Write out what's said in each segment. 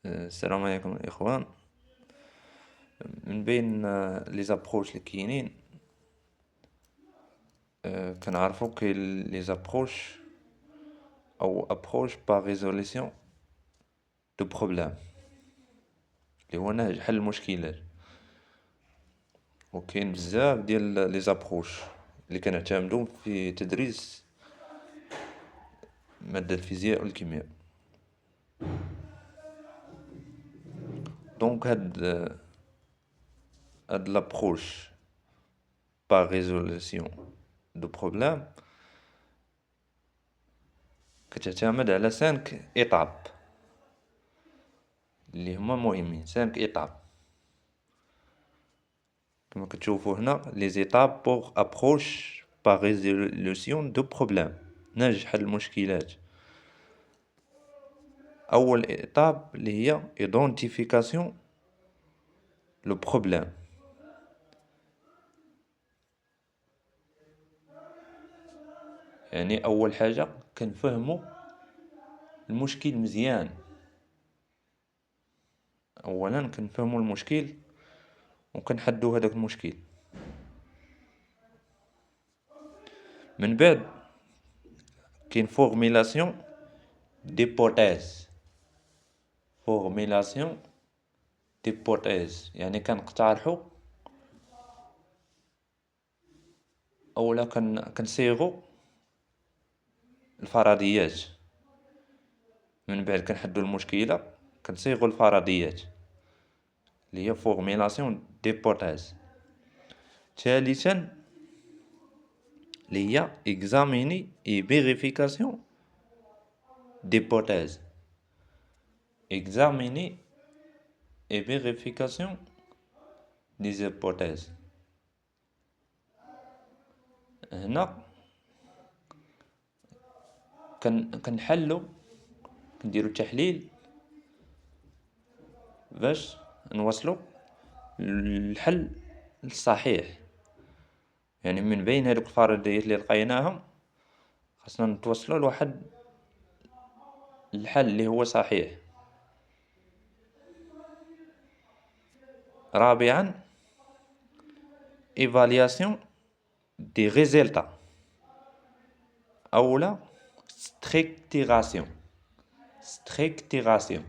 السلام عليكم الإخوان. من بين لي زابروش اللي كاينين، كنعرفو كاين لي زابروش أو أبروش باغ ريزوليسيون دو بروبلام، اللي هو نهج حل المشكلات. وكاين بزاف ديال لي زابروش اللي كنعتمدو في تدريس مادة الفيزياء والكيمياء. دونك هاد لابروش باغ ريزوليسيون دو بروبلام كتعتمد على 5 إيطاب اللي هما مهمين. 5 إيطاب كما كتشوفوا هنا، لي زيتاب بوغ ابروش باغ ريزولوسيون دو بروبلام، نهج حل المشكلات. اول ايطاب اللي هي ايدونتيفيكاسيون لو بروبلام، يعني اول حاجه كنفهموا المشكل مزيان. اولا كنفهموا المشكل وكنحدوا هذاك المشكل. من بعد كاين فورميلاسيون ديبوتيز. فورميلاسيون ديبوتيز يعني كنقترحوا اولا كنصيغوا الفرضيات. من بعد كنحدوا المشكله كنصيغوا الفرضيات اللي هي فورميلاسيون ديبوتيز. ثالثا اللي هي اكزاميني اي فيريفيكاسيون ديبوتيز. اكزاميني اي فيريفيكاسيون دي زيبوتيز. هنا كنحلو، كنديرو تحليل باش نوصلو للحل الصحيح. يعني من بين هذوك الفرضيات اللي لقيناهم خاصنا نتوصلوا لواحد الحل اللي هو صحيح. رابعا ايفالياسيون دي ريزلتا اولا ستريكتيغاسيون. ستريكتيغاسيون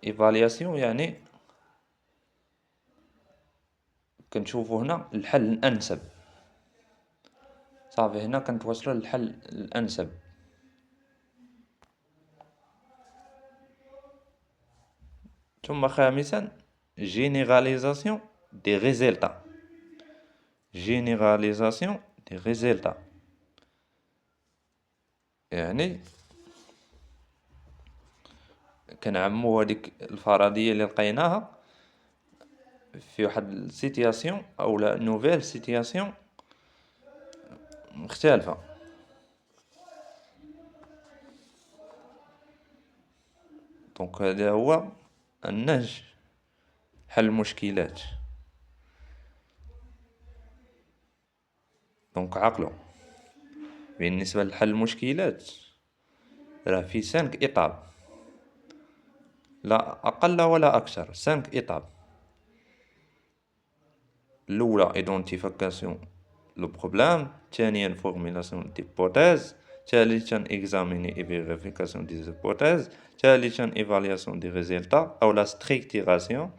ايفالياسيون يعني كنشوفوا هنا الحل الانسب. صافي هنا كنتوصلوا للحل الانسب. ثم خامسا جينيراليزاسيون دي ريزلتا. جينيراليزاسيون دي ريزلتا يعني كنعمو هذيك الفرضيه اللي لقيناها في واحد السيتياسيون او لا نوفيل سيتياسيون مختلفه. دونك هذا هو النهج حل المشكلات. دونك عقلوا بالنسبه لحل المشكلات راه في 5 ايطاب، لا اقل ولا اكثر. 5 ايطاب. الاولى ايدونتيفيكاسيون لو بروبلام، ثانيا فورميلاسيون ديبوتيز، ثالثا اكزاميني اي فيريفيكاسيون دي زيبوتيز، ثالثا ايفالياسيون دي ريزلتا او لا ستريكتيغاسيون،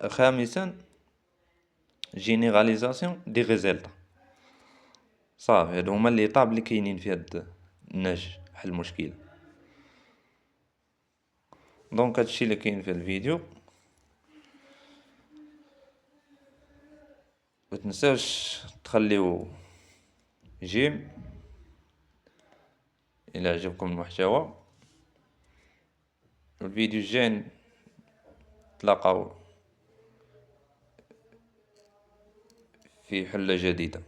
خامسا جينيراليزاسيون دي ريزلتا. صافي هادو هما لي طاب اللي كاينين في هاد النهج حل المشكل. دونك هادشي اللي كاين في الفيديو. متنساوش تخليو جيم الى عجبكم المحتوى. الفيديو الجاي نتلاقاو في حلة جديدة.